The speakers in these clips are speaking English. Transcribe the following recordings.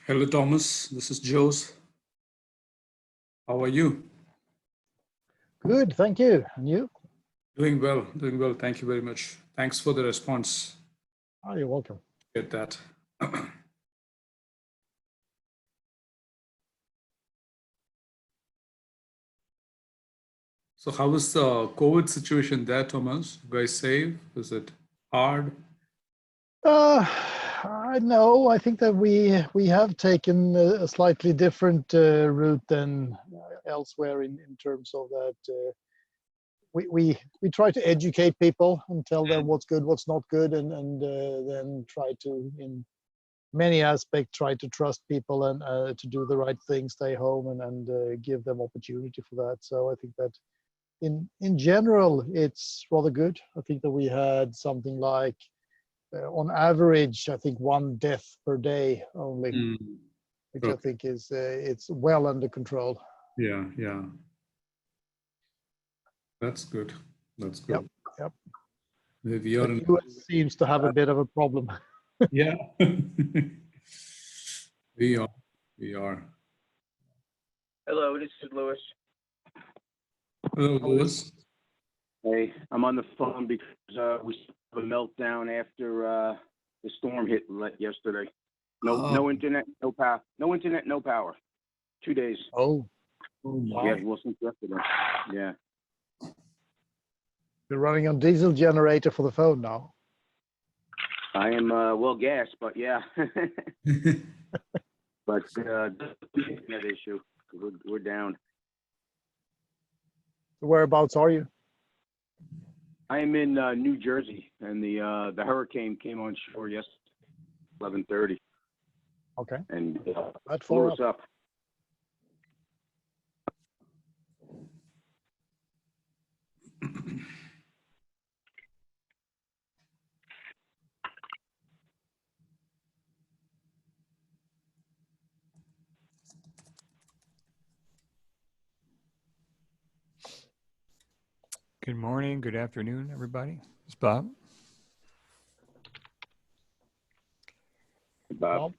Hello, Thomas. This is Jose. How are you? Good, thank you. And you? Doing well, doing well. Thank you very much. Thanks for the response. Oh, you're welcome. Get that. So how is the COVID situation there, Thomas? You guys safe? Is it hard? I know. I think that we have taken a slightly different route than elsewhere in terms of that. We try to educate people and tell them what's good, what's not good, and then try to, in many aspects, try to trust people and to do the right thing, stay home, and give them opportunity for that. So I think that in general, it's rather good. I think that we had something like, on average, I think 1 death per day only, which I think is it's well under control. Yeah, yeah. That's good. That's good. Yep. We are The US seems to have a bit of a problem. Yeah. we are. We are. Hello, this is Lewis. Hello, Louis. Hey, I'm on the phone because we have a meltdown after the storm hit yesterday. No internet, no power. No internet, no power. 2 days. Oh, Yeah, well, since yesterday. Yeah. you're running on diesel generator for the phone now. I am well gas, but yeah. But internet issue. We're down. Whereabouts are you? I am in New Jersey, and the hurricane came on shore yesterday, 11:30. Okay. And That blew far us up. Good morning, good afternoon, everybody. It's Bob. Bob.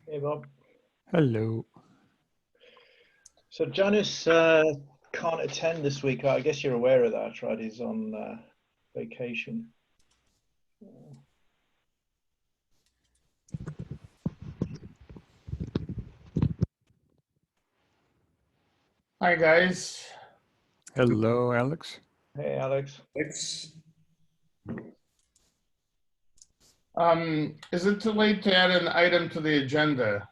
Hey, Bob. Hello. So Janice can't attend this week. I guess you're aware of that, right? He's on vacation. Hi, guys. Hello, Alex. Hey, Alex. Is it too late to add an item to the agenda?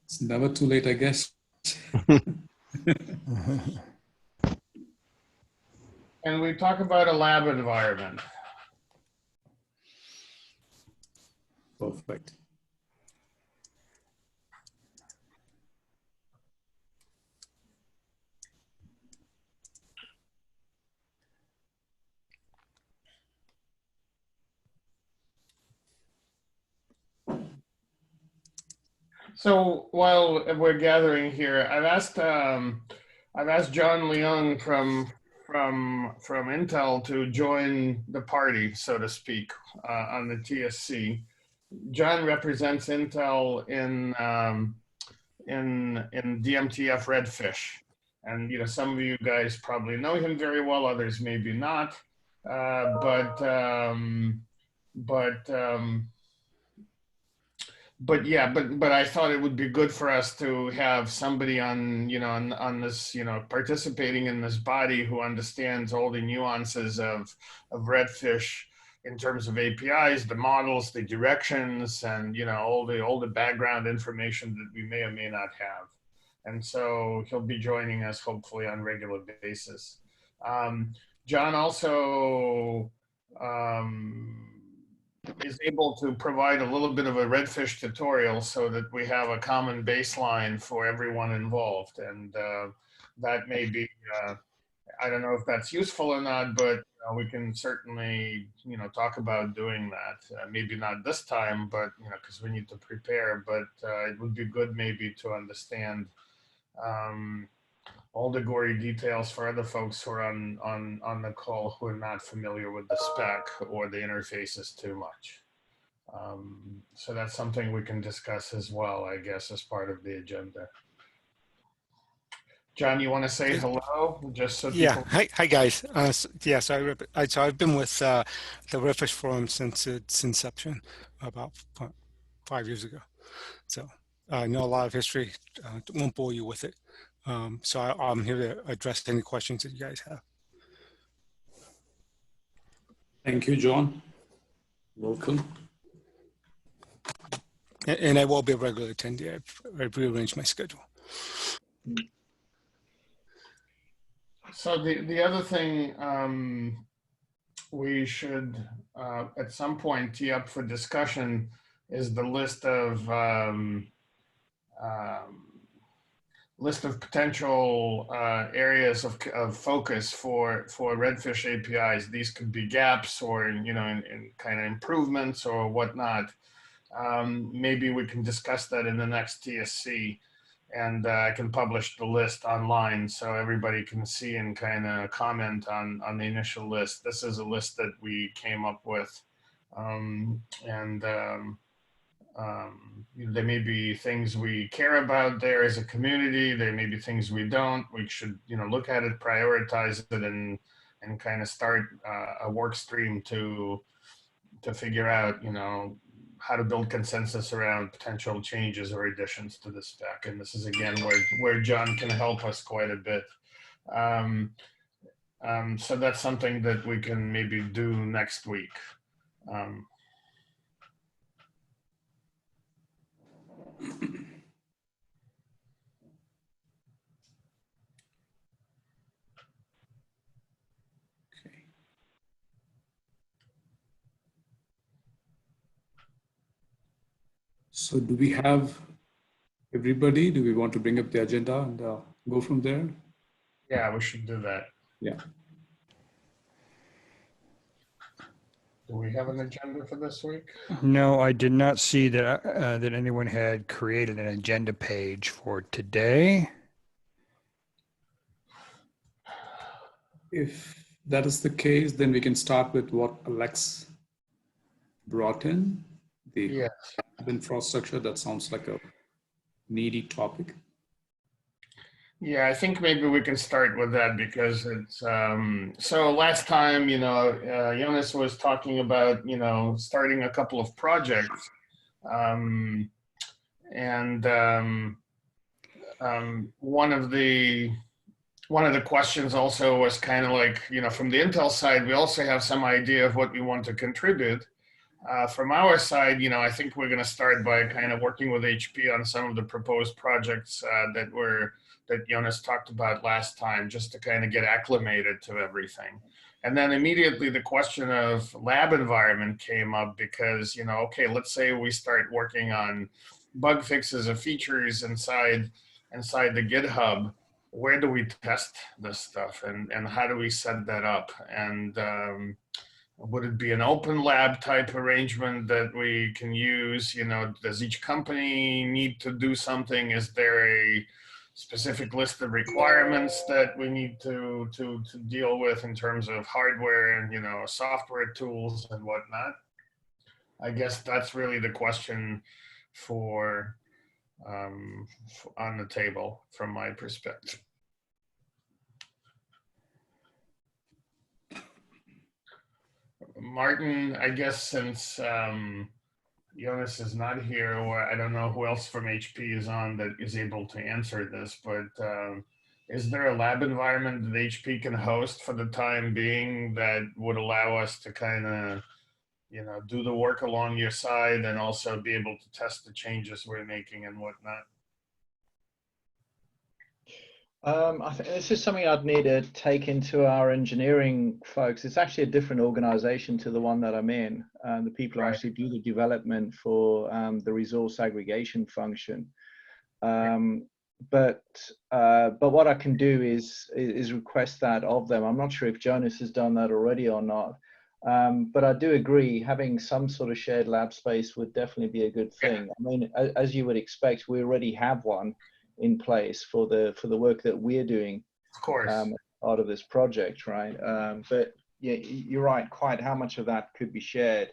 It's never too late, I guess. And we talk about a lab environment. Perfect. So while we're gathering here, I've asked John Leung from Intel to join the party, so to speak, on the TSC. John represents Intel in DMTF Redfish, and some of you guys probably know him very well, others maybe not, but I thought it would be good for us to have somebody on this, participating in this body who understands all the nuances of redfish in terms of APIs, the models, the directions, and all the background information that we may or may not have. And so he'll be joining us hopefully on a regular basis. John also is able to provide a little bit of a redfish tutorial so that we have a common baseline for everyone involved. And that may be, I don't know if that's useful or not, but we can certainly, talk about doing that. Maybe not this time, but, because we need to prepare, but it would be good maybe to understand all the gory details for other folks who are on the call who are not familiar with the spec or the interfaces too much. So that's something we can discuss as well, I guess, as part of the agenda. John, you want to say hello? Just so Yeah. people... Hi guys. So I've been with the Redfish Forum since its inception about 5 years ago. So I know a lot of history. Won't bore you with it. So I'm here to address any questions that you guys have. Thank you, John. Welcome. And I will be a regular attendee. I've rearranged my schedule. So the other thing we should at some point tee up for discussion is the list of potential areas of focus for Redfish APIs. These could be gaps or in kind of improvements or whatnot. Maybe we can discuss that in the next TSC. And I can publish the list online so everybody can see and kind of comment on the initial list. This is a list that we came up with. There may be things we care about there as a community. There may be things we don't. We should, look at it, prioritize it, and kind of start a work stream to figure out, how to build consensus around potential changes or additions to the spec. And this is again where John can help us quite a bit. So that's something that we can maybe do next week. So do we have everybody? Do we want to bring up the agenda and go from there? Yeah, we should do that. Yeah. Do we have an agenda for this week? No, I did not see that that anyone had created an agenda page for today. If that is the case, then we can start with what Alex brought in, the Yes. infrastructure. That sounds like a needy topic. Yeah, I think maybe we can start with that because it's so last time, Jonas was talking about, starting a couple of projects. One of the questions also was kind of like, from the Intel side, we also have some idea of what we want to contribute. From our side, I think we're going to start by kind of working with HP on some of the proposed projects that Jonas talked about last time, just to kind of get acclimated to everything. And then immediately the question of lab environment came up because, okay, let's say we start working on bug fixes of features inside the GitHub. Where do we test this stuff and how do we set that up? And would it be an open lab type arrangement that we can use? Does each company need to do something? Is there a specific list of requirements that we need to deal with in terms of hardware and software tools and whatnot? I guess that's really the question for on the table from my perspective. Martin, I guess since Jonas is not here, or I don't know who else from HP is on that is able to answer this, but is there a lab environment that HP can host for the time being that would allow us to kind of, do the work along your side and also be able to test the changes we're making and whatnot? I think this is something I'd need to take into our engineering folks. It's actually a different organization to the one that I'm in. The people who actually do the development for the resource aggregation function. but what I can do is request that of them. I'm not sure if Jonas has done that already or not. But I do agree, having some sort of shared lab space would definitely be a good thing. I mean, as you would expect, we already have one in place for the work that we're doing. Of course. Part of this project, right? But yeah, you're right. Quite how much of that could be shared?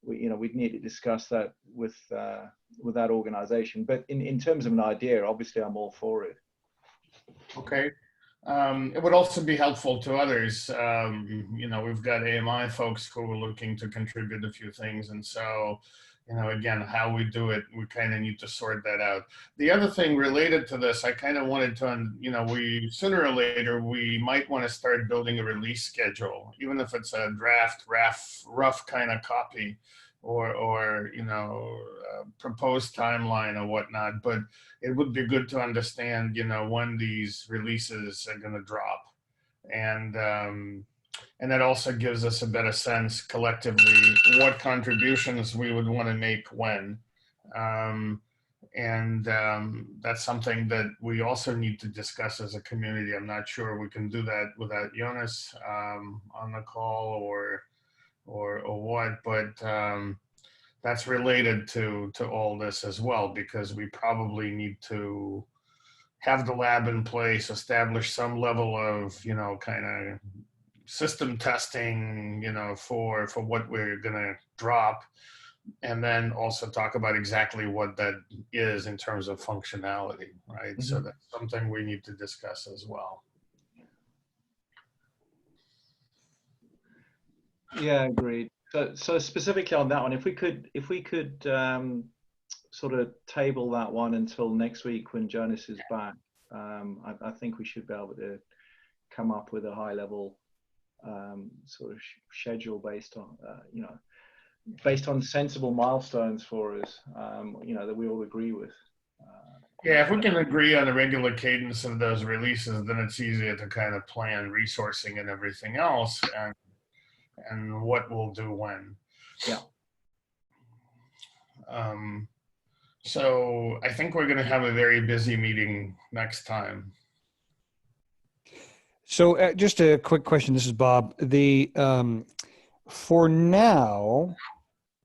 We'd need to discuss that with that organization. But in terms of an idea, obviously, I'm all for it. Okay. It would also be helpful to others. We've got AMI folks who are looking to contribute a few things. And so, again, how we do it, we kind of need to sort that out. The other thing related to this, I kind of wanted to, we sooner or later, we might want to start building a release schedule, even if it's a draft, rough kind of copy or proposed timeline or whatnot. But it would be good to understand, when these releases are going to drop. And that also gives us a better sense collectively what contributions we would want to make when. That's something that we also need to discuss as a community. I'm not sure we can do that without Jonas on the call or what, but that's related to all this as well, because we probably need to have the lab in place, establish some level of, kind of system testing, for what we're going to drop, and then also talk about exactly what that is in terms of functionality, right? Mm-hmm. So that's something we need to discuss as well. Yeah, agreed. So specifically on that one, if we could sort of table that one until next week when Jonas is back, I think we should be able to come up with a high level sort of schedule based on sensible milestones for us, that we all agree with. Yeah, if we can agree on a regular cadence of those releases, then it's easier to kind of plan resourcing and everything else, and what we'll do when. Yeah. So I think we're going to have a very busy meeting next time. So just a quick question. This is Bob. For now,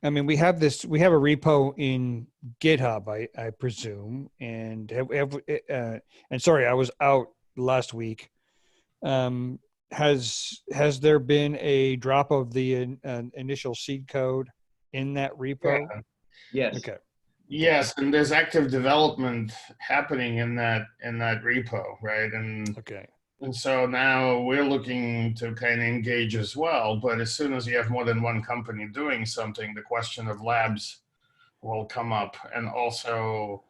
I mean, we have a repo in GitHub, I presume, and sorry, I was out last week. Has there been a drop of the initial seed code in that repo? Yeah. Yes. Okay. Yes, and there's active development happening in that repo, right? And okay. And so now we're looking to kind of engage as well. But as soon as you have more than one company doing something, the question of labs will come up, and also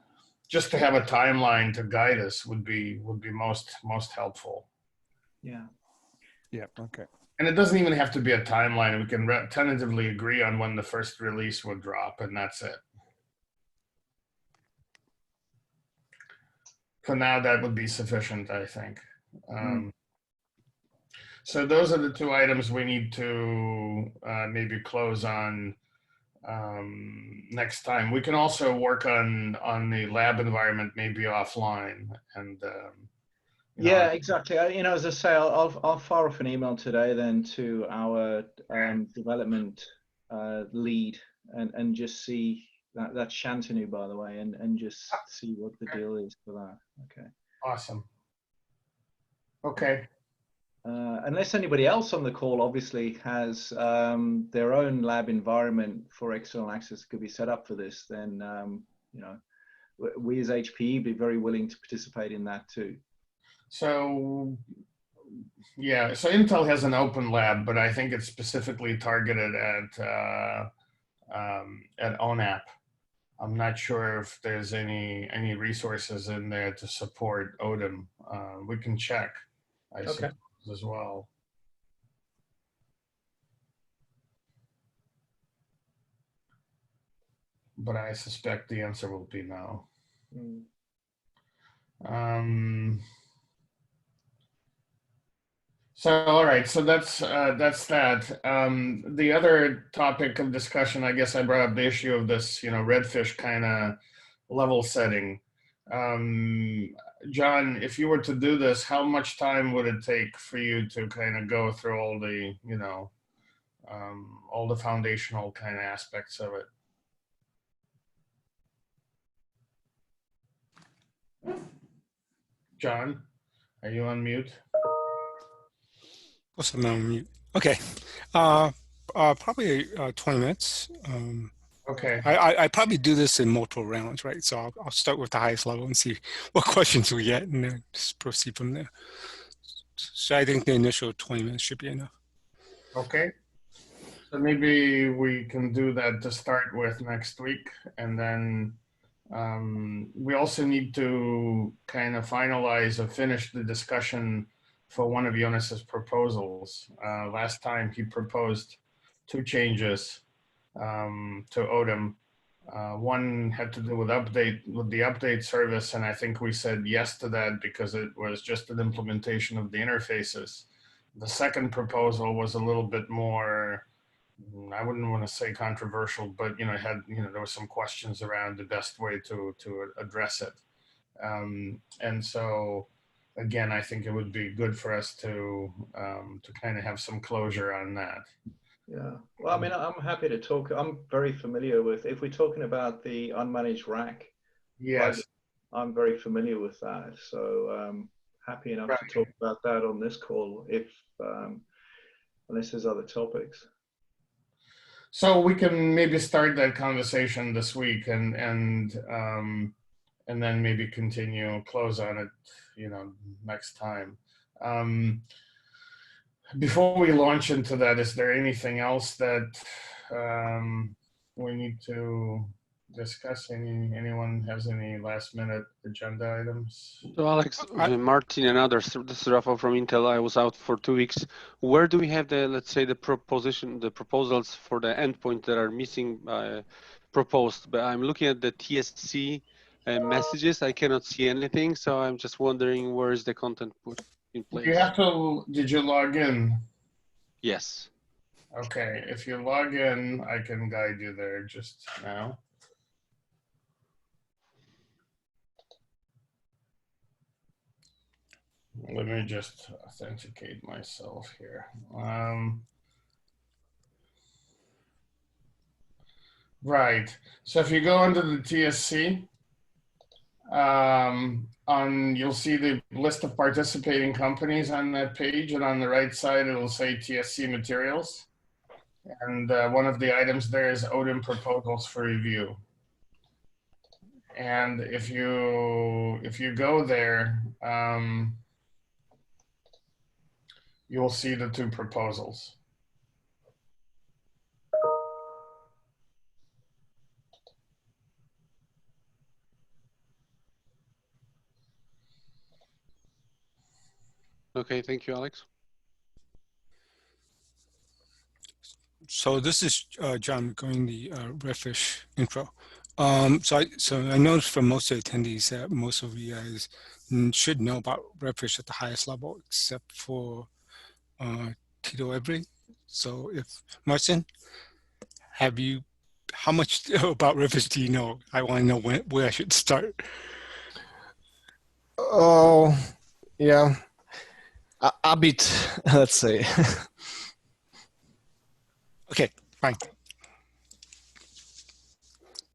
just to have a timeline to guide us would be most helpful. Yeah. Yeah. Okay. And it doesn't even have to be a timeline. We can tentatively agree on when the first release would drop, and that's it. For now, that would be sufficient, I think. So those are the two items we need to maybe close on next time. We can also work on the lab environment maybe offline, and yeah, exactly. As I say, I'll fire off an email today then to our development lead and just see that's Shantanu, by the way, and just see what the deal is for that. Okay. Awesome. Okay. Unless anybody else on the call obviously has their own lab environment for external access that could be set up for this, then we as HPE be very willing to participate in that too. So yeah, so Intel has an open lab, but I think it's specifically targeted at ONAP. I'm not sure if there's any resources in there to support ODIM. We can check, I suppose, as well. But I suspect the answer will be no. So, all right, so that's that. The other topic of discussion, I guess I brought up the issue of this, redfish kind of level setting. John, if you were to do this, how much time would it take for you to kind of go through all the, all the foundational kind of aspects of it? John, are you on mute? Of course, I'm on mute. Okay. Probably 20 minutes. Okay. I probably do this in multiple rounds, right? So I'll start with the highest level and see what questions we get, and then just proceed from there. So I think the initial 20 minutes should be enough. Okay. So maybe we can do that to start with next week, and then we also need to kind of finalize or finish the discussion for one of Jonas's proposals. Last time he proposed 2 changes to ODIM. One had to do with the update service, and I think we said yes to that because it was just an implementation of the interfaces. The second proposal was a little bit more, I wouldn't want to say controversial, but there were some questions around the best way to address it. And so again, I think it would be good for us to kind of have some closure on that. Yeah, well, I mean, I'm happy to talk. I'm very familiar with, if we're talking about the unmanaged rack, Yes, I'm very familiar with that. So happy enough to talk about that on this call, if unless there's other topics. so we can maybe start that conversation this week, and then maybe close on it, next time. Before we launch into that, is there anything else that we need to discuss? Anyone has any last minute agenda items? So Alex, Martin and others, this is Rafael from Intel. I was out for 2 weeks. Where do we have the, let's say, the proposals for the endpoint that are missing proposed? But I'm looking at the TSC messages. I cannot see anything. So I'm just wondering, where is the content put in place? Did you log in? Yes. Okay, if you log in, I can guide you there just now. Let me just authenticate myself here. Right, so if you go into the TSC, you'll see the list of participating companies on that page, and on the right side, it'll say TSC materials. And one of the items there is ODIM proposals for review. And if you go there, you'll see the 2 proposals. Okay, thank you, Alex. So this is John going the Redfish intro. So I noticed from most of the attendees that most of you guys should know about Redfish at the highest level, except for Tito Ebri. So if Martin, how much about Redfish do you know? I want to know where I should start. Oh, yeah. A bit, let's say. Okay, fine.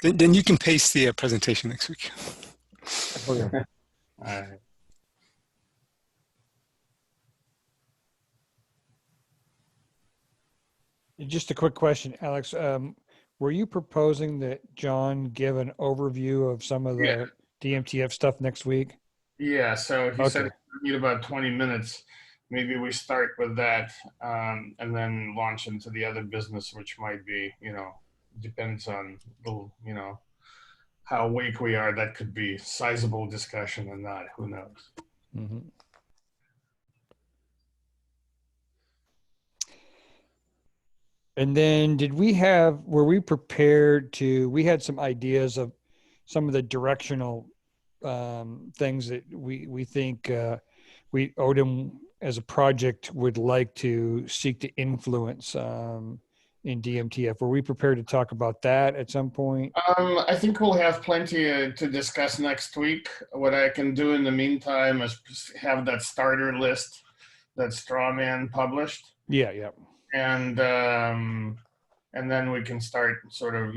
Then you can paste the presentation next week. Okay. All right. Just a quick question, Alex. Were you proposing that John give an overview of some of the DMTF stuff next week? Yeah, so he said Okay. we need about 20 minutes. Maybe we start with that and then launch into the other business, which might be, depends on, how awake we are. That could be sizable discussion or not, who knows? Mm-hmm. And then were we prepared to, we had some ideas of some of the directional things that we think ODIM as a project would like to seek to influence in DMTF. Were we prepared to talk about that at some point? I think we'll have plenty to discuss next week. What I can do in the meantime is have that starter list, that straw man published, Yeah, yeah. and then we can start sort of,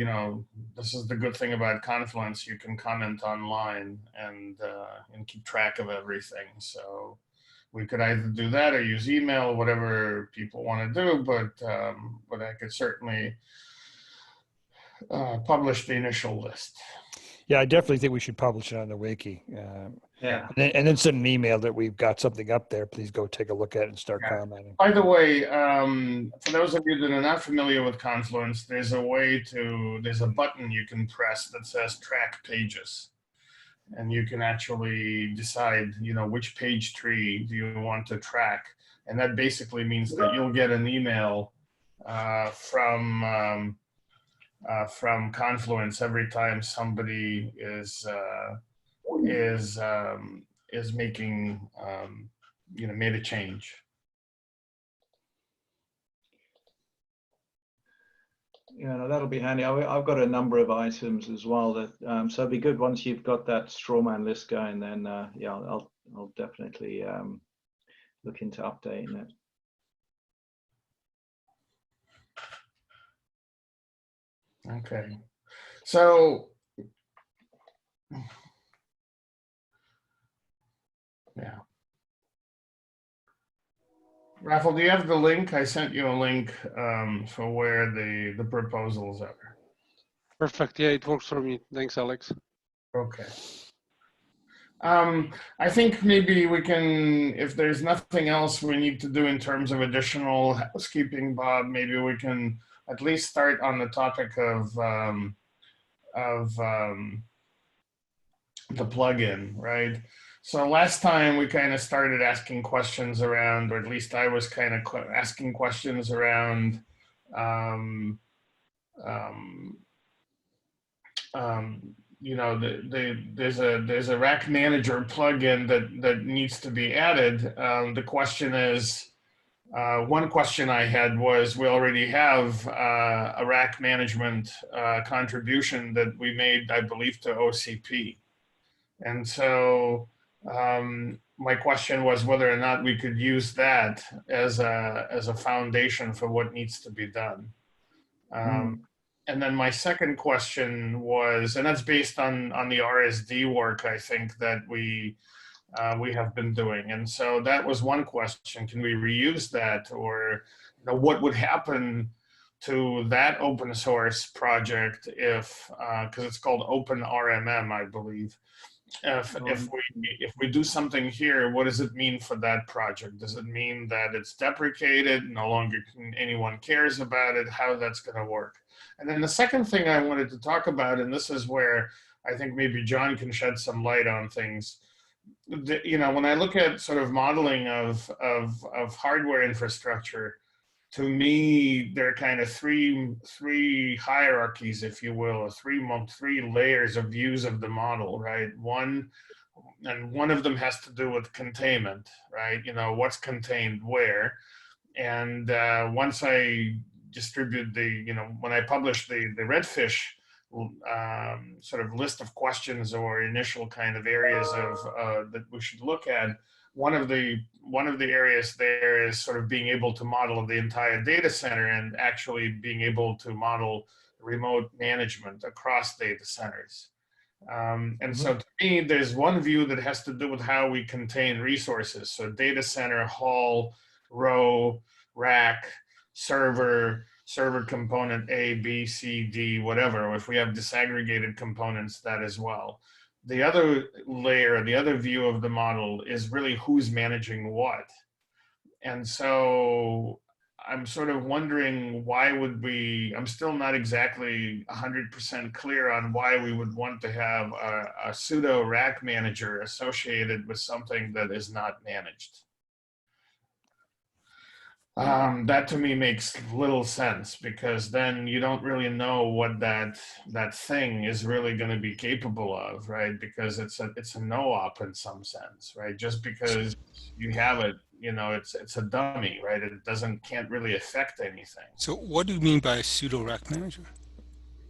this is the good thing about Confluence. You can comment online and keep track of everything. So we could either do that or use email, whatever people want to do, but I could certainly publish the initial list. Yeah, I definitely think we should publish it on the wiki. Yeah. And then send an email that we've got something up there. Please go take a look at it and start commenting. By the way, for those of you that are not familiar with Confluence, there's a button you can press that says track pages. And you can actually decide, which page tree do you want to track. And that basically means that you'll get an email from Confluence every time somebody is making, made a change. Yeah, no, that'll be handy. I've got a number of items as well that, so it'd be good once you've got that strawman list going. Then, yeah, I'll definitely look into updating it. Okay, so yeah. Raffle, do you have the link? I sent you a link for where the proposals are. Perfect. Yeah, it works for me. Thanks, Alex. Okay. I think maybe we can, if there's nothing else we need to do in terms of additional housekeeping, Bob, maybe we can at least start on the topic of the plugin, right? So last time we kind of started asking questions around, or at least I was kind of asking questions around there's a rack manager plugin that needs to be added. The question is, one question I had was, we already have a rack management contribution that we made, I believe, to OCP. And so my question was whether or not we could use that as a foundation for what needs to be done. And then my second question was, and that's based on the RSD work, I think, that we have been doing. And so that was one question: can we reuse that, or what would happen to that open source project if, because it's called Open RMM, I believe. If we do something here, what does it mean for that project? Does it mean that it's deprecated, no longer anyone cares about it, how that's going to work? And then the second thing I wanted to talk about, and this is where I think maybe John can shed some light on things. When I look at sort of modeling of hardware infrastructure, to me, there are kind of three hierarchies, if you will, or three layers of views of the model, right? One of them has to do with containment, right? What's contained where. And once I distribute when I publish the Redfish sort of list of questions or initial kind of areas of that we should look at, one of the areas there is sort of being able to model the entire data center and actually being able to model remote management across data centers. And so to me, there's one view that has to do with how we contain resources. So data center, hall, row, rack, server component A, B, C, D, whatever. If we have disaggregated components, that as well. The other layer, the other view of the model is really who's managing what. And so I'm sort of wondering, why would we, I'm still not exactly 100% clear on why we would want to have a pseudo rack manager associated with something that is not managed. That to me makes little sense, because then you don't really know what that thing is really going to be capable of, right? Because it's a no-op in some sense, right? Just because you have it you know, it's a dummy, right? It can't really affect anything. So what do you mean by pseudo rack manager?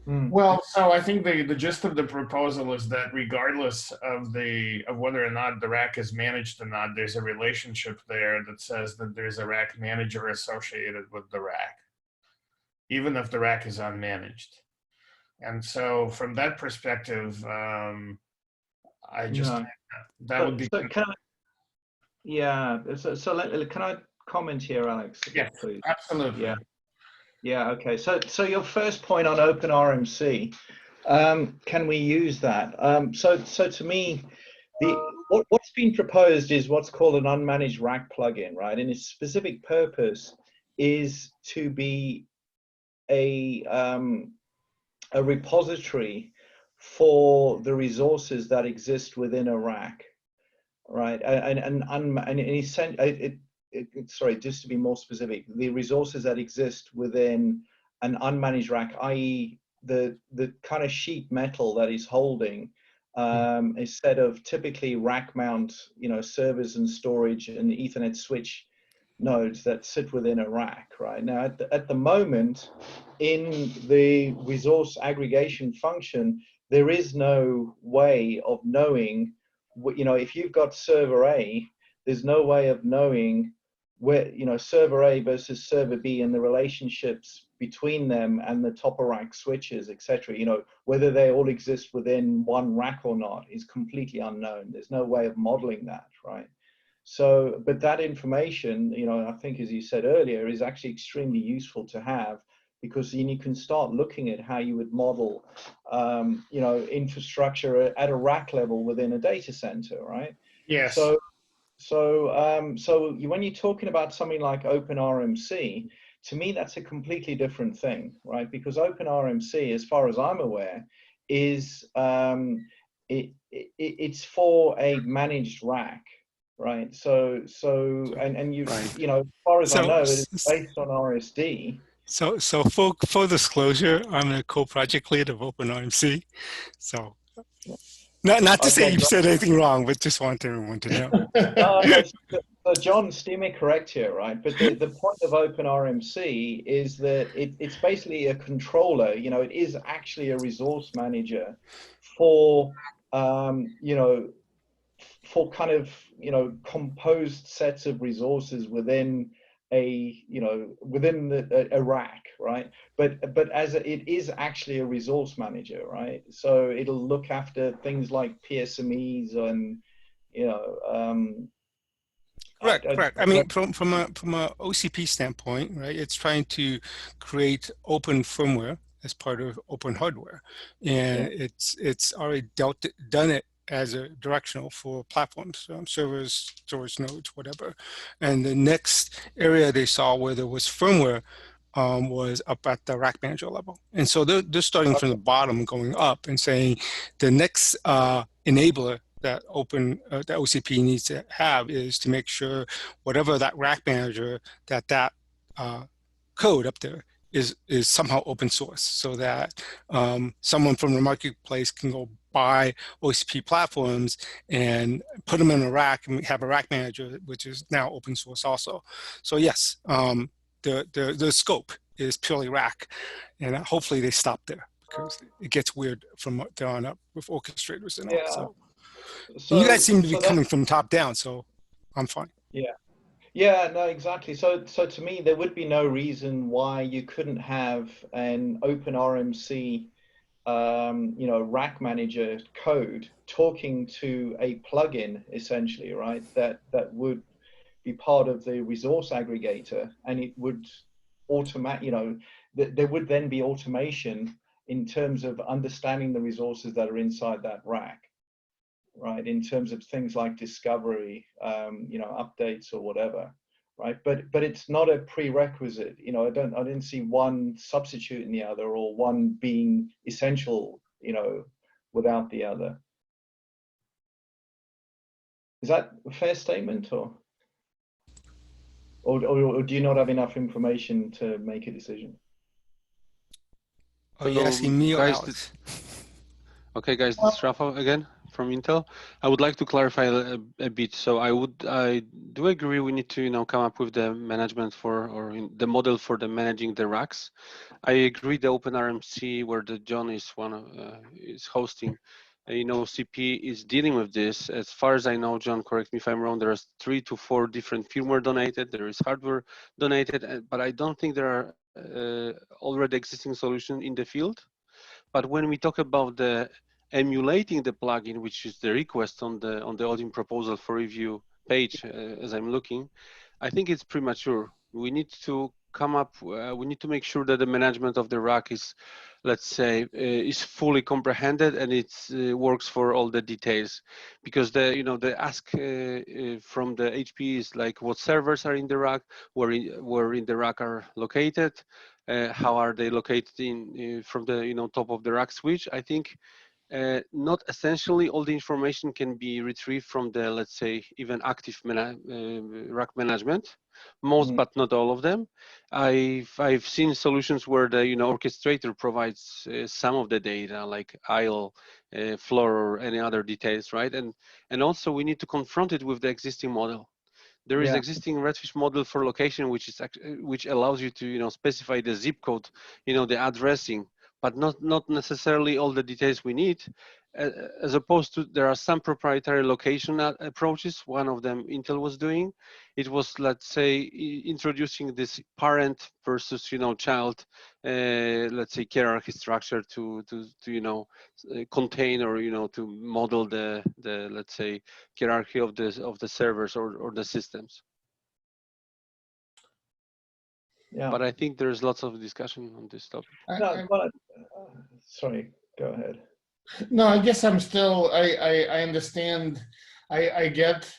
Well, so I think the gist of the proposal is that regardless of whether or not the rack is managed or not, there's a relationship there that says that there's a rack manager associated with the rack, even if the rack is unmanaged. And so from that perspective, I just that would be. Yeah. So can I comment here, Alex? Yes, please. Absolutely. Yeah. Yeah. Okay. So your first point on OpenRMC, can we use that? So to me, what's been proposed is what's called an unmanaged rack plugin, right? And its specific purpose is to be a repository for the resources that exist within a rack, right? Sorry, just to be more specific, the resources that exist within an unmanaged rack, i.e. the kind of sheet metal that is holding a set of typically rack mount, servers and storage and Ethernet switch nodes that sit within a rack, right? Now, at the moment, in the resource aggregation function, there is no way of knowing, if you've got server A, there's no way of knowing where, server A versus server B and the relationships between them and the top of rack switches, etc. Whether they all exist within one rack or not is completely unknown. There's no way of modeling that, right? So, but that information, I think, as you said earlier, is actually extremely useful to have, because then you can start looking at how you would model, infrastructure at a rack level within a data center, right? Yes. So when you're talking about something like OpenRMC, to me, that's a completely different thing, right? Because OpenRMC, as far as I'm aware, is it's for a managed rack, right? So and you, right. as far as I know, it is based on RSD. So full disclosure, I'm a co-project lead of OpenRMC. So not to say you've said anything wrong, but just want everyone to know. So John, steer me correct here, right? But the point of OpenRMC is that it's basically a controller. It is actually a resource manager for for kind of composed sets of resources within a a rack, right? But as it is actually a resource manager, right? So it'll look after things like PSMEs and Correct. I mean, from a OCP standpoint, right? It's trying to create open firmware as part of open hardware, and it's already done it as a directional for platforms, servers, storage nodes, whatever. And the next area they saw where there was firmware was up at the rack manager level. And so they're starting from the bottom going up and saying the next enabler that that OCP needs to have is to make sure whatever that rack manager, that code up there is somehow open source, so that someone from the marketplace can go buy OCP platforms and put them in a rack and have a rack manager, which is now open source also. So yes, the scope is purely rack, and hopefully they stop there, because it gets weird from there on up with orchestrators and all. So you guys seem to be coming from top down, so I'm fine. Yeah, no, exactly. So to me, there would be no reason why you couldn't have an OpenRMC, rack manager code talking to a plugin, essentially, right? That would be part of the resource aggregator, and it would automate. There would then be automation in terms of understanding the resources that are inside that rack, right? In terms of things like discovery, updates or whatever, right? But it's not a prerequisite. I didn't see one substituting the other, or one being essential, without the other. Is that a fair statement, or do you not have enough information to make a decision? Are you asking me or Alex? Okay, guys, this is Rafa again from Intel. I would like to clarify a bit. So I do agree we need to come up with the management for the model for the managing the racks. I agree the OpenRMC where the John is is hosting. CP is dealing with this. As far as I know, John, correct me if I'm wrong, there are 3 to 4 different firmware donated. There is hardware donated, but I don't think there are already existing solutions in the field. But when we talk about the emulating the plugin, which is the request on the ODIM proposal for review page, as I'm looking, I think it's premature. We need to come up. We need to make sure that the management of the rack is, let's say, is fully comprehended and it works for all the details. Because the ask from the HP is like what servers are in the rack, where in the rack are located, how are they located in from the top of the rack switch. I think not essentially all the information can be retrieved from the, let's say, even active rack management, most but not all of them. I've seen solutions where the orchestrator provides some of the data like aisle, floor, or any other details, right? And also we need to confront it with the existing model. There is existing Redfish model for location, which allows you to specify the zip code, the addressing, but not necessarily all the details we need. As opposed to, there are some proprietary location approaches. One of them Intel was doing. It was, let's say, introducing this parent versus child, let's say, hierarchy structure to contain or to model the let's say hierarchy of the servers or the systems. Yeah. But I think there's lots of discussion on this topic. Sorry, go ahead. No, I guess I'm still, I understand, I get,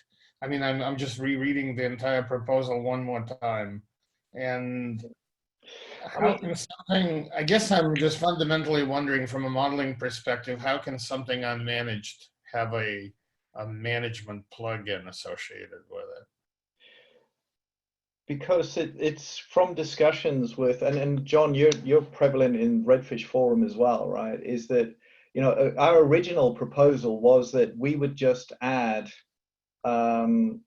I mean, I'm just rereading the entire proposal one more time. And how can something, I guess I'm just fundamentally wondering from a modeling perspective, how can something unmanaged have a management plugin associated with it? Because it's from discussions with, and John, you're prevalent in Redfish Forum as well, right? Is that, our original proposal was that we would just add, if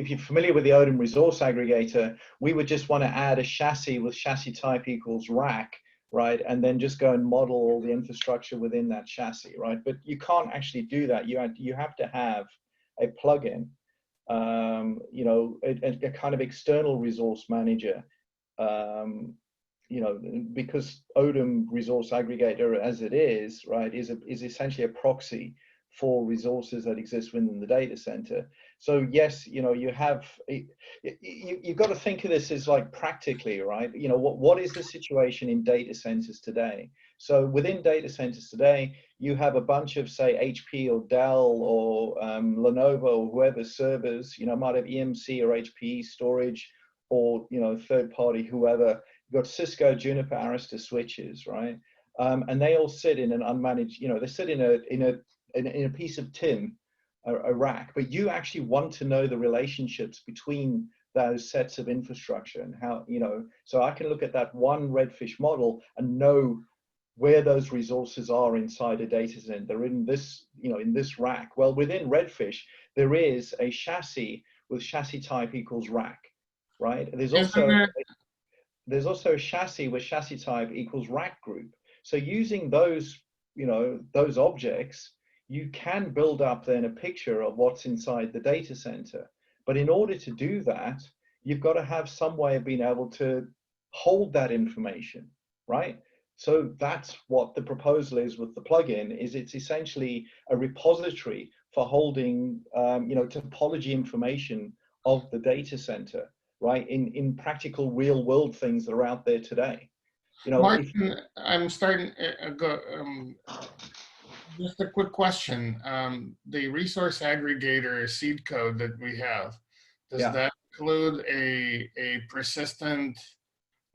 you're familiar with the ODIM resource aggregator, we would just want to add a chassis with chassis type equals rack, right? And then just go and model all the infrastructure within that chassis, right? But you can't actually do that. You have to have a plugin, a kind of external resource manager, because ODIM resource aggregator as it is, right, is essentially a proxy for resources that exist within the data center. So yes, you've got to think of this as like practically, right? What is the situation in data centers today? So within data centers today, you have a bunch of, say, HP or Dell or Lenovo or whoever servers, might have EMC or HPE storage, or third party, whoever. You've got Cisco, Juniper, Arista switches, right? And they all sit in an unmanaged, they sit in a piece of tin, a rack. But you actually want to know the relationships between those sets of infrastructure and how, so I can look at that one Redfish model and know where those resources are inside a data center. They're in this, in this rack. Well, within Redfish, there is a chassis with chassis type equals rack, right? There's also a chassis with chassis type equals rack group. So using those, those objects, you can build up then a picture of what's inside the data center. But in order to do that, you've got to have some way of being able to hold that information, right? So that's what the proposal is with the plugin. Is it's essentially a repository for holding, topology information of the data center, right? In practical real world things that are out there today. Martin, I'm starting just a quick question. The resource aggregator seed code that we have, does that include a persistent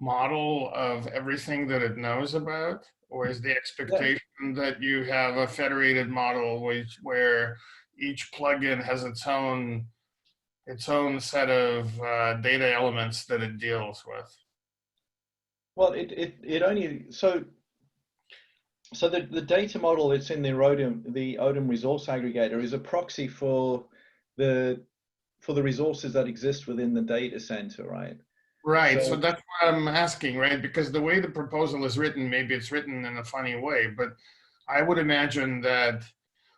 model of everything that it knows about? Or is the expectation that you have a federated model where each plugin has its own set of data elements that it deals with? Well, it only, so So the data model that's in the ODIM resource aggregator is a proxy for the resources that exist within the data center, right? Right. So So that's what I'm asking, right? Because the way the proposal is written, maybe it's written in a funny way, but I would imagine that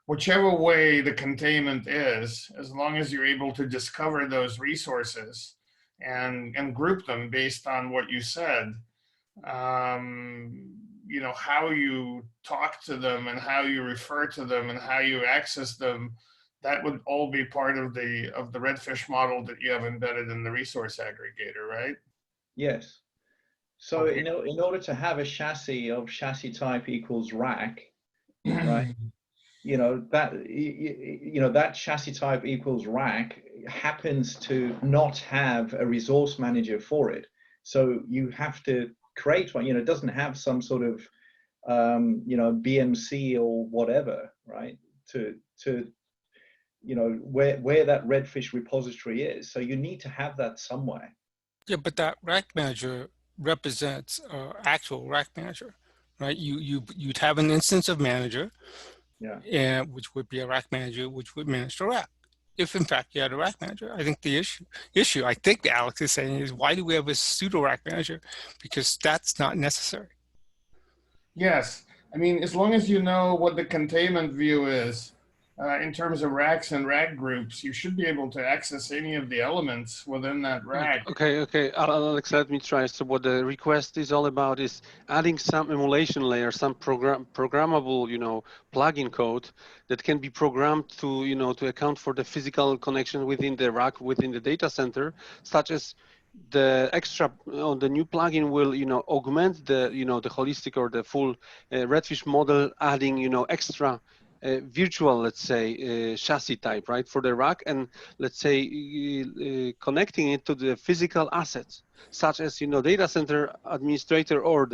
whichever way the containment is, as long as you're able to discover those resources and group them based on what you said, you know, how you talk to them and how you refer to them and how you access them, that would all be part of the redfish model that you have embedded in the resource aggregator, right? yes. So Okay. in order to have a chassis of chassis type equals rack, right? You know that that chassis type equals rack happens to not have a resource manager for it. So you have to create one. You know, it doesn't have some sort of BMC or whatever, right? To where that redfish repository is. So you need to have that somewhere. Yeah, but that rack manager represents actual rack manager, right? You'd have an instance of manager, Yeah. and which would be a rack manager, which would manage the rack. If in fact you had a rack manager, I think the issue I think Alex is saying is, why do we have a pseudo rack manager? Because that's not necessary. Yes. I mean, as long as you know what the containment view is in terms of racks and rack groups, you should be able to access any of the elements within that rack. Okay, Alex, let me try. So what the request is all about is adding some emulation layer, some programmable, plugin code that can be programmed to, to account for the physical connection within the rack, within the data center, such as the extra, the new plugin will, augment the, the holistic or the full Redfish model, adding, extra virtual, let's say, chassis type, right, for the rack, and let's say connecting it to the physical assets, such as data center administrator, or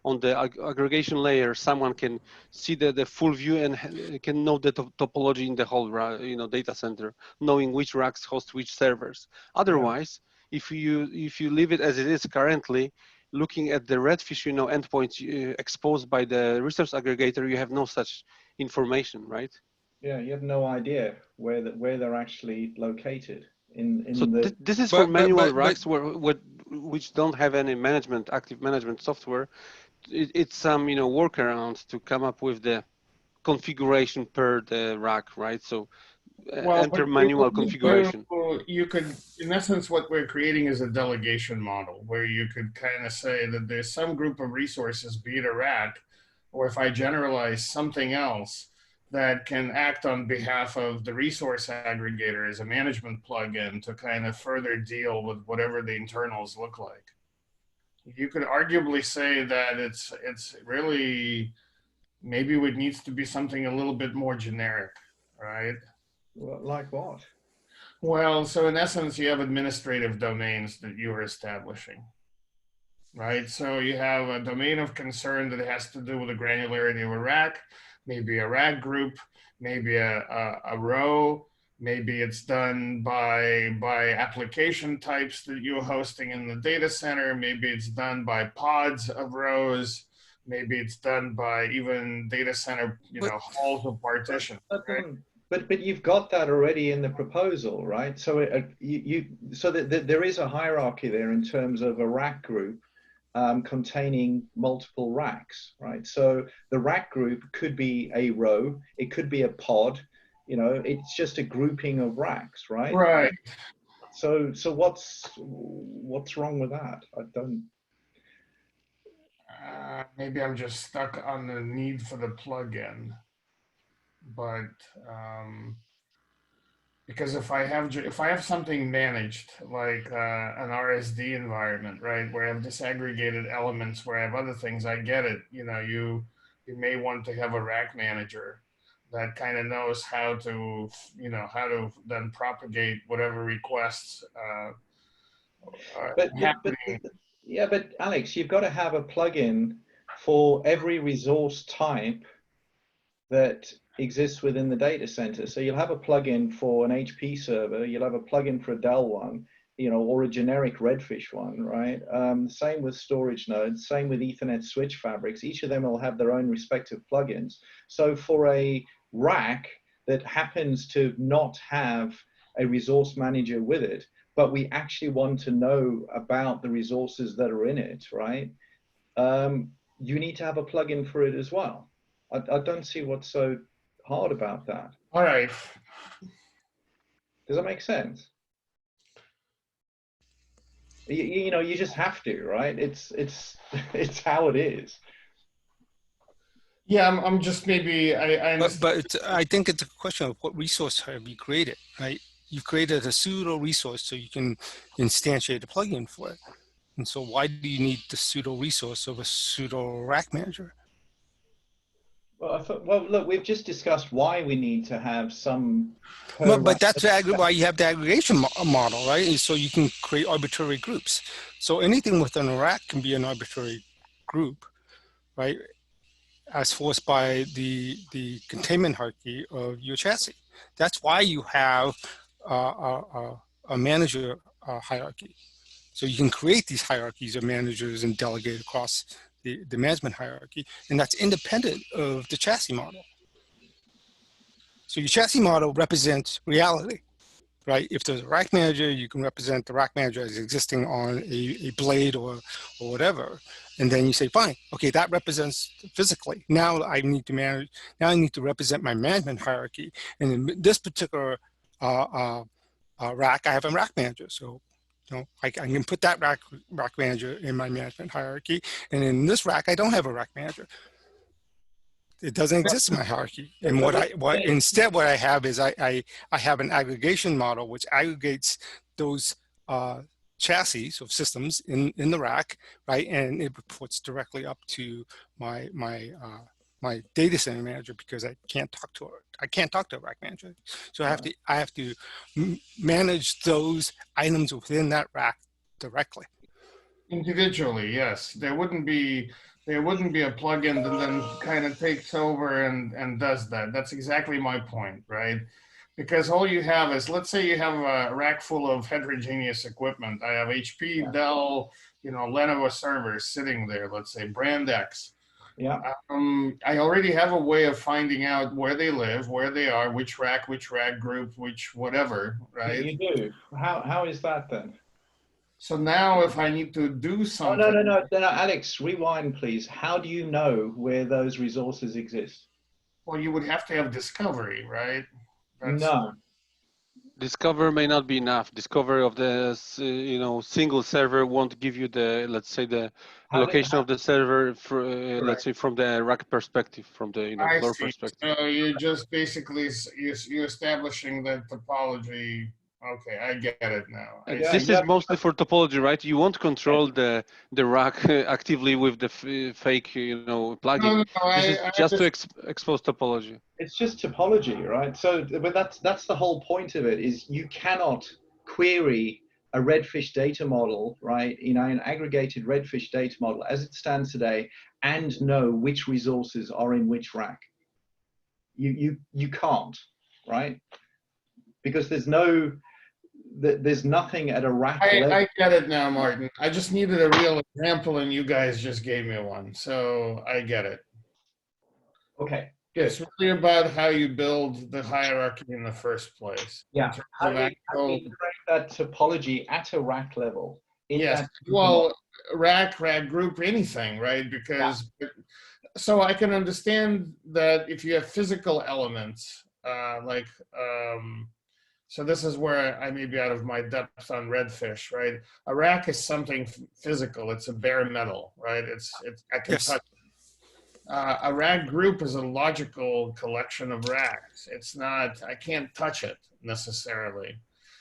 on the aggregation layer, someone can see the full view and can know the topology in the whole data center, knowing which racks host which servers. Otherwise, if you leave it as it is currently, looking at the redfish endpoints exposed by the resource aggregator, you have no such information, right? Yeah, you have no idea where they're actually located So in the. this is for manual But racks which don't have any active management software. It's some workaround to come up with the configuration per the rack, right? So Well, enter but you manual configuration. could, in essence, what we're creating is a delegation model where you could kind of say that there's some group of resources, be it a rack, or if I generalize something else, that can act on behalf of the resource aggregator as a management plugin to kind of further deal with whatever the internals look like. You could arguably say that it's really, maybe it needs to be something a little bit more generic, right? Like what? Well, so in essence, you have administrative domains that you are establishing, right? So you have a domain of concern that has to do with the granularity of a rack, maybe a rack group, maybe a row, maybe it's done by application types that you're hosting in the data center, maybe it's done by pods of rows, maybe it's done by even data center, halls of partition. Right? But you've got that already in the proposal, right? So there is a hierarchy there in terms of a rack group containing multiple racks, right? So the rack group could be a row, it could be a pod, it's just a grouping of racks, right? Right. So what's wrong with that? I don't. Maybe I'm just stuck on the need for the plugin, but because if I have something managed like an RSD environment, right, where I have disaggregated elements, where I have other things, I get it. You may want to have a rack manager that kind of knows how to then propagate whatever requests are happening. Yeah, but Alex, you've got to have a plugin for every resource type that exists within the data center. So you'll have a plugin for an HP server, you'll have a plugin for a Dell one, or a generic Redfish one, right? Same with storage nodes, same with Ethernet switch fabrics. Each of them will have their own respective plugins. So for a rack that happens to not have a resource manager with it, but we actually want to know about the resources that are in it, right? You need to have a plugin for it as well. I don't see what's so hard about that. All right. Does that make sense? You just have to, right? It's it's how it is. Yeah, I'm just maybe I understand. But I think it's a question of what resource have you created, right? You created a pseudo resource so you can instantiate a plugin for it. And so why do you need the pseudo resource of a pseudo rack manager? Well, look, we've just discussed why we need to have some. But that's why you have the aggregation model, right? And so you can create arbitrary groups. So anything within a rack can be an arbitrary group, right? As forced by the containment hierarchy of your chassis. That's why you have a manager hierarchy. So you can create these hierarchies of managers and delegate across the management hierarchy, and that's independent of the chassis model. So your chassis model represents reality, right? If there's a rack manager, you can represent the rack manager as existing on a blade or whatever. And then you say, fine, okay, that represents physically. Now I need to manage, now I need to represent my management hierarchy. And in this particular rack, I have a rack manager. So I can put that rack manager in my management hierarchy. And in this rack, I don't have a rack manager. It doesn't exist in my hierarchy. And instead what I have is I have an aggregation model which aggregates those chassis of systems in the rack, right? And it reports directly up to my data center manager because I can't talk to a rack manager. So I have to manage those items within that rack directly. Individually, yes. There wouldn't be a plugin that then kind of takes over and does that. That's exactly my point, right? Because all you have is, let's say you have a rack full of heterogeneous equipment. I have HP, Dell, Lenovo servers sitting there, let's say brand X. Yeah. I already have a way of finding out where they live, where they are, which rack group, which whatever, right? You do. How is that then? So now if I need to do something. Oh, no, Alex, rewind, please. How do you know where those resources exist? Well, you would have to have discovery, right? No. Discover may not be enough. Discovery of the single server won't give you the, let's say, the location of the server for, let's say, from the rack perspective, from the floor perspective. So you just basically you're establishing the topology. Okay, I get it now. This is mostly for topology, right? You won't control the rack actively with the fake, plugin. This is just to expose topology. It's just topology, right? So, but that's the whole point of it. Is you cannot query a Redfish data model, right? An aggregated Redfish data model as it stands today, and know which resources are in which rack. You can't, right? Because there's nothing at a rack level. I get it now, Martin. I just needed a real example, and you guys just gave me one, so I get it. Okay, good. It's really about how you build the hierarchy in the first place. Yeah. How do you create that topology at a rack level? Yes. Well, rack group, anything, right? Because so I can understand that if you have physical elements, so this is where I may be out of my depth on Redfish, right? A rack is something physical. It's a bare metal, right? I can touch it. A rack group is a logical collection of racks. It's not, I can't touch it necessarily.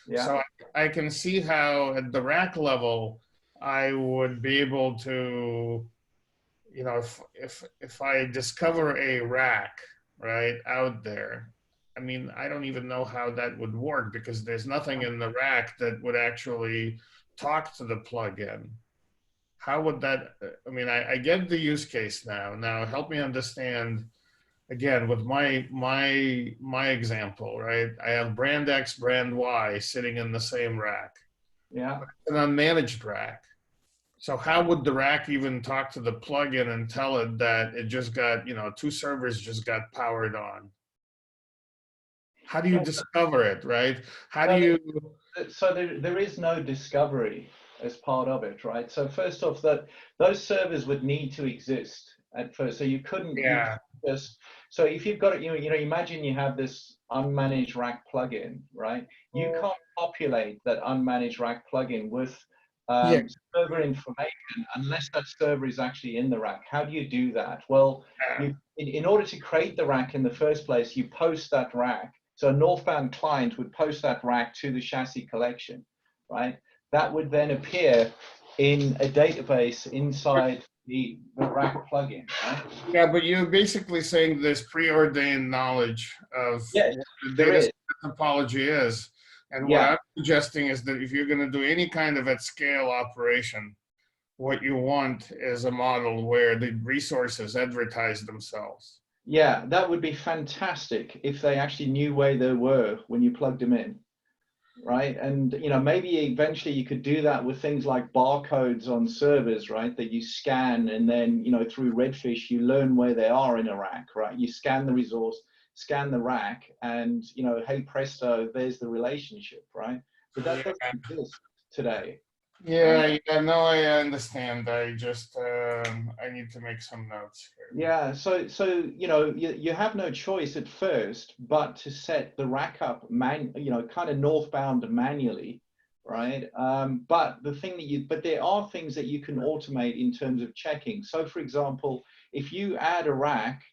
Yeah. So I can see how at the rack level, I would be able to, if I discover a rack, right, out there, I mean, I don't even know how that would work because there's nothing in the rack that would actually talk to the plugin. How would that, I mean, I get the use case now. Now help me understand, again, with my example, right? I have brand X, brand Y sitting in the same rack. Yeah. an unmanaged rack. So how would the rack even talk to the plugin and tell it that it just got, you know, 2 servers just got powered on? How do you discover it, right? How do you? So there is no discovery as part of it, right? So first off, that those servers would need to exist at first. So you couldn't just, so if you've got it, you know, imagine you have this unmanaged rack plugin, right? You can't populate that unmanaged rack plugin with server information unless that server is actually in the rack. How do you do that? Well, in order to create the rack in the first place, you post that rack. So a northbound client would post that rack to the chassis collection, right? That would then appear in a database inside the rack plugin, right? Yeah, but you're basically saying there's preordained knowledge of Yes, what the data topology is. And what I'm suggesting is that if you're going to do any kind of at scale operation, what you want is a model where the resources advertise themselves. Yeah, that would be fantastic if they actually knew where they were when you plugged them in, right? And, you know, maybe eventually you could do that with things like barcodes on servers, right? That you scan and then, you know, through Redfish, you learn where they are in a rack, right? You scan the resource, scan the rack, and, you know, hey presto, there's the relationship, right? But that doesn't exist today. Yeah, no, I understand. I just, I need to make some notes here. Yeah, so you know, you have no choice at first but to set the rack up you know, kind of northbound manually, right? But the thing that but there are things that you can automate in terms of checking. So for example, if you add a rack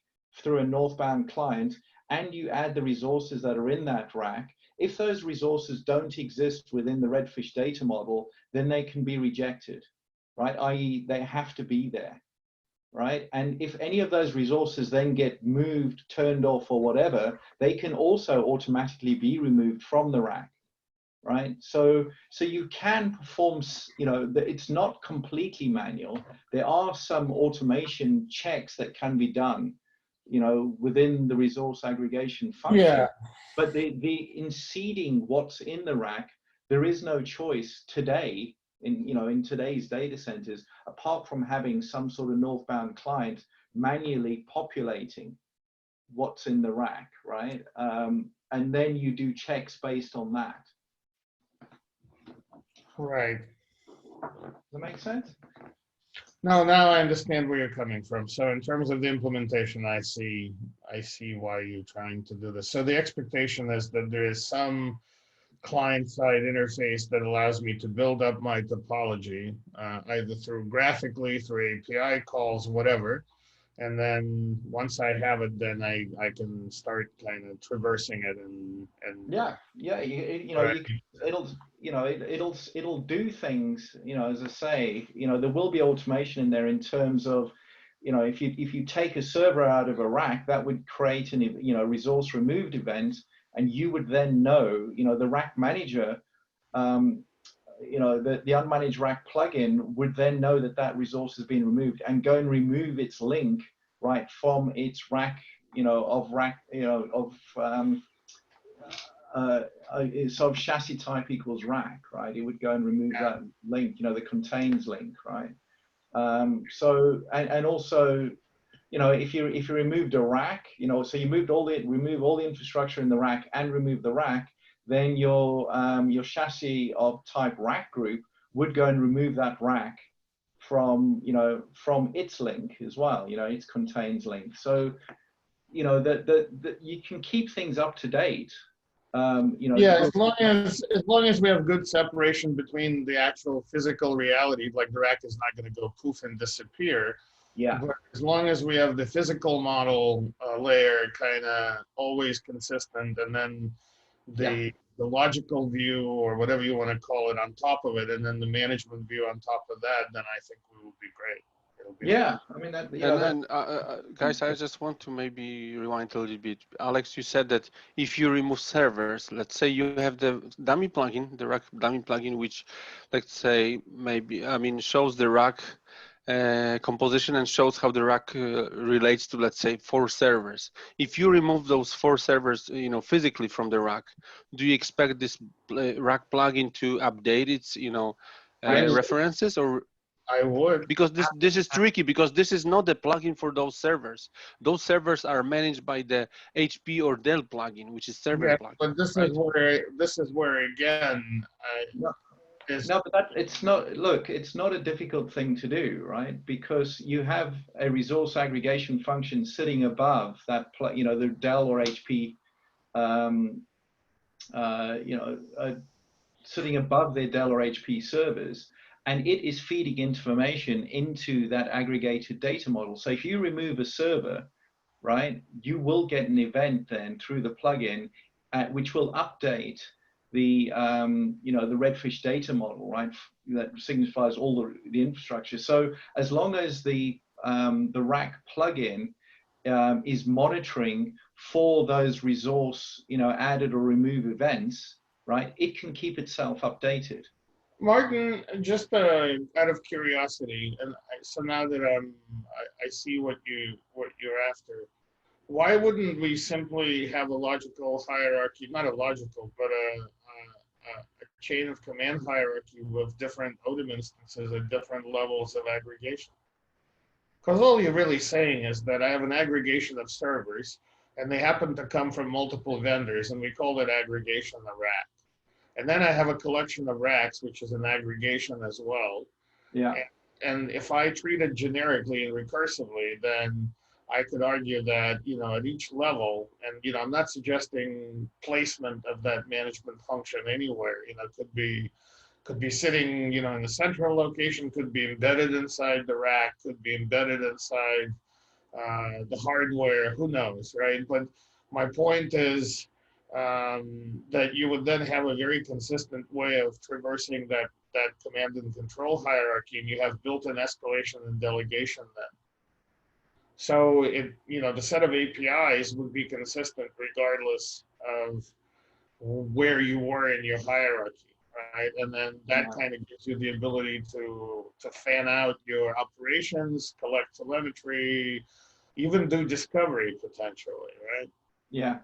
through a northbound client and you add the resources that are in that rack, if those resources don't exist within the Redfish data model, then they can be rejected, right? i.e. they have to be there. Right? And if any of those resources then get moved, turned off or whatever, they can also automatically be removed from the rack, right? So you can perform, you know, it's not completely manual. There are some automation checks that can be done, you know, within the resource aggregation function. Yeah. But in seeding what's in the rack, there is no choice today in today's data centers, apart from having some sort of northbound client manually populating what's in the rack, right? And then you do checks based on that. Right. Does that make sense? No, now I understand where you're coming from. So in terms of the implementation, I see why you're trying to do this. So the expectation is that there is some client-side interface that allows me to build up my topology, either through graphically, through API calls, whatever. And then once I have it, then I can start kind of traversing it and it'll do things, you know, as I say, you know, there will be automation in there in terms of, you know, if you take a server out of a rack, that would create an, you know, resource removed event, and you would then know, you know, the rack manager, you know, the unmanaged rack plugin would then know that that resource has been removed and go and remove its link, right, from its rack, you know, of rack, you know, of chassis type equals rack, right? It would go and remove that link, you know, the contains link, right? So, and also, you know, if you removed a rack, you know, so you remove all the infrastructure in the rack and remove the rack, then your chassis of type rack group would go and remove that rack from, you know, from its link as well, you know, its contains link. So, you know, that you can keep things up to date. You know, yeah, as long as we have good separation between the actual physical reality, like the rack is not going to go poof and disappear. Yeah. But as long as we have the physical model layer kind of always consistent, and then the logical view or whatever you want to call it on top of it, and then the management view on top of that, then I think we will be great. I mean that. Guys, I just want to maybe rewind a little bit. Alex, you said that if you remove servers, let's say you have the dummy plugin, the rack dummy plugin, which, let's say, maybe shows the rack composition and shows how the rack relates to, let's say, 4 servers. If you remove those 4 servers, physically from the rack, do you expect this rack plugin to update its, references, or? I would. Because this is tricky, because this is not the plugin for those servers. Those servers are managed by the HP or Dell plugin, which is server plugin. But this is where again, no, but it's not. Look, it's not a difficult thing to do, right? Because you have a resource aggregation function sitting above that, the Dell or HP, sitting above their Dell or HP servers, and it is feeding information into that aggregated data model. So if you remove a server, right, you will get an event then through the plugin, which will update the the Redfish data model, right? That signifies all the infrastructure. So as long as the rack plugin is monitoring for those resource added or remove events, right, it can keep itself updated. Martin, just out of curiosity, and so now that I see what you're after, why wouldn't we simply have a logical hierarchy, not a logical, but a chain of command hierarchy with different ODIM instances at different levels of aggregation? Because all you're really saying is that I have an aggregation of servers, and they happen to come from multiple vendors, and we call that aggregation a rack. And then I have a collection of racks, which is an aggregation as well. Yeah. And if I treat it generically and recursively, then I could argue that, at each level, and, I'm not suggesting placement of that management function anywhere, could be sitting, in a central location, could be embedded inside the rack, could be embedded inside the hardware, who knows, right? But my point is, that you would then have a very consistent way of traversing that command and control hierarchy, and you have built-in escalation and delegation then. So the set of APIs would be consistent regardless of where you were in your hierarchy, right? And then that kind of gives you the ability to fan out your operations, collect telemetry, even do discovery potentially, right? Yeah.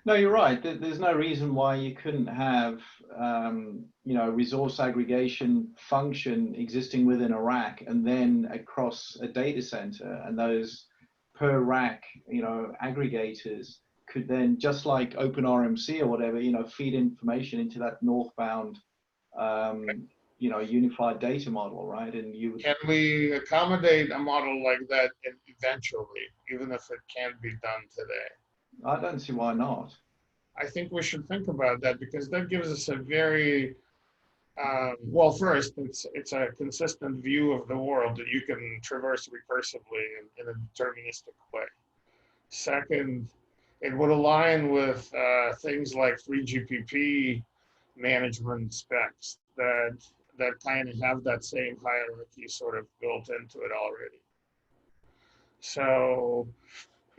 No, you're right. There's no reason why you couldn't have, resource aggregation function existing within a rack and then across a data center, and those per rack, aggregators could then, just like OpenRMC or whatever, feed information into that northbound, unified data model, right? And can we accommodate a model like that eventually, even if it can't be done today? I don't see why not. I think we should think about that, because that gives us a very, well, first, it's a consistent view of the world that you can traverse recursively in a deterministic way. Second, it would align with things like 3GPP management specs that kind of have that same hierarchy sort of built into it already. So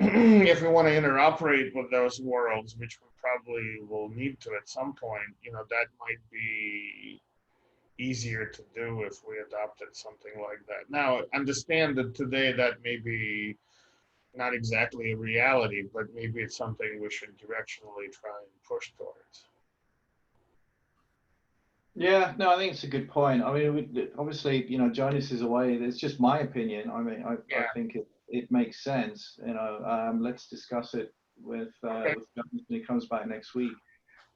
if we want to interoperate with those worlds, which we probably will need to at some point, that might be easier to do if we adopted something like that. Now, understand that today that may be not exactly a reality, but maybe it's something we should directionally try and push towards. Yeah, no, I think it's a good point. I mean, obviously, Jonas is away. It's just my opinion. I mean, I think it makes sense. Let's discuss it with Jonas when he comes back next week.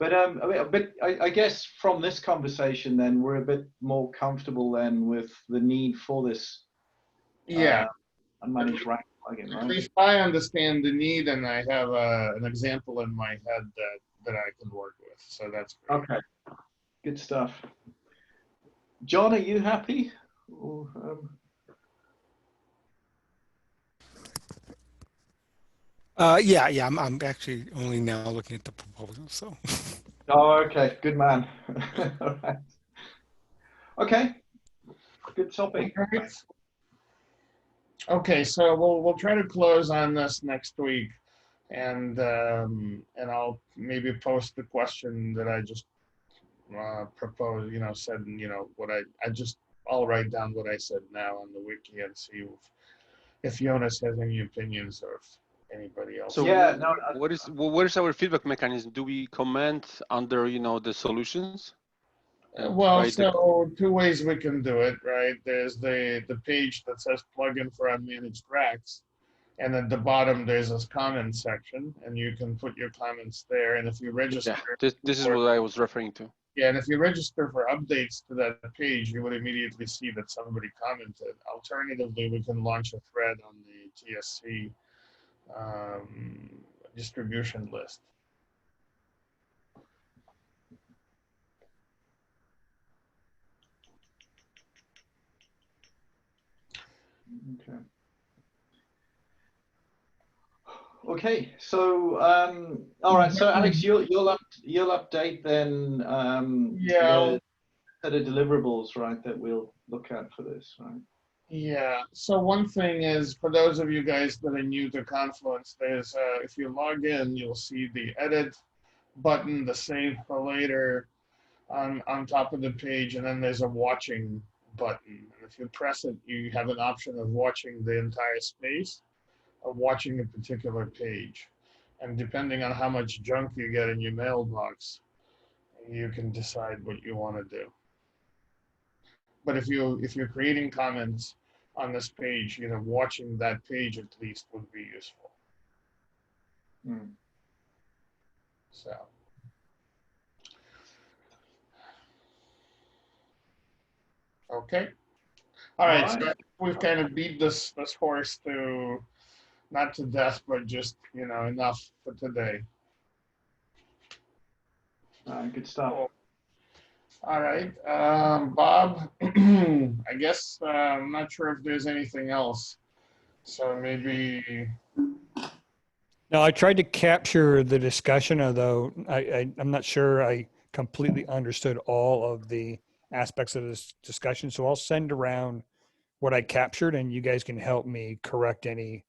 But I guess from this conversation, then we're a bit more comfortable then with the need for this. Unmanaged rack plugin, right? At least I understand the need, and I have an example in my head that I can work with. So that's great. Okay. Good stuff. John, are you happy? Yeah. I'm actually only now looking at the proposal. So. Oh, okay. Good man. All right. Okay. Good topic. Okay, so we'll try to close on this next week, and I'll maybe post the question that I just proposed. Said what I just I'll write down what I said now on the wiki and see if Jonas has any opinions or if anybody else. So Yeah, no, what is our feedback mechanism? Do we comment under, you know, the solutions? Well, Right, so two ways we can do it, right? There's the page that says plugin for unmanaged racks. And at the bottom, there's this comment section, and you can put your comments there. And if you register, yeah, this is what I was referring to. yeah, and if you register for updates to that page, you would immediately see that somebody commented. Alternatively, we can launch a thread on the TSC distribution list. okay. Okay, so all right. So Alex, you'll update then Yeah. the set of deliverables, right? That we'll look at for this, right? Yeah. So one thing is, for those of you guys that are new to Confluence, there's if you log in, you'll see the edit button, the save for later on top of the page, and then there's a watching button. And if you press it, you have an option of watching the entire space or watching a particular page. And depending on how much junk you get in your mailbox, you can decide what you want to do. But if you're creating comments on this page, you know, watching that page at least would be useful. So. Okay. All right. So we've kind of beat this horse to not to death, but just, you know, enough for today. Good stuff. Cool. All right, Bob. I guess I'm not sure if there's anything else. So maybe. No, I tried to capture the discussion, although I'm not sure I completely understood all of the aspects of this discussion. So I'll send around what I captured, and you guys can help me correct any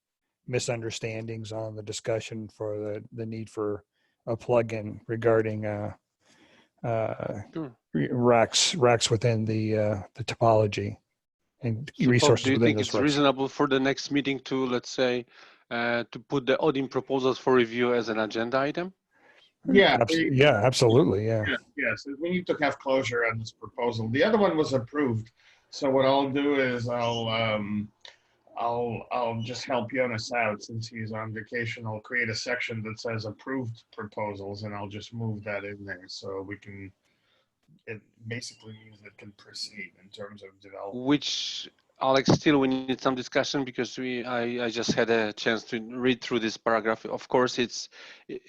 misunderstandings on the discussion for the need for a plugin regarding Sure. racks within the topology and So, resources do you within think those it's racks. reasonable for the next meeting to, let's say, to put the ODIM proposals for review as an agenda item? Yeah. Yeah, absolutely. Yeah. Yes, we need to have closure on this proposal. The other one was approved. So what I'll do is I'll just help Jonas out since he's on vacation. I'll create a section that says approved proposals, and I'll just move that in there so we can. It basically means it can proceed in terms of development. Which, Alex, still we need some discussion because I just had a chance to read through this paragraph. Of course, it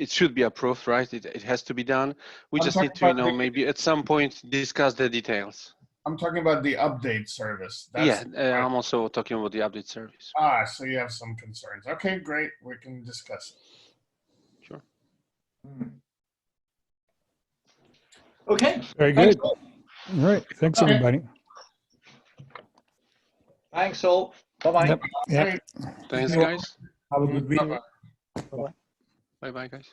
should be approved, right? It has to be done. We just need to, you know, maybe at some point discuss the details. I'm talking about the update service. Yeah, I'm also talking about the update service. Ah, so you have some concerns. Okay, great. We can discuss it. Sure. Okay. Very good. All right. Thanks, everybody. Thanks all. Bye-bye. Yep. Thanks, guys. Have a good week. Bye-bye, guys.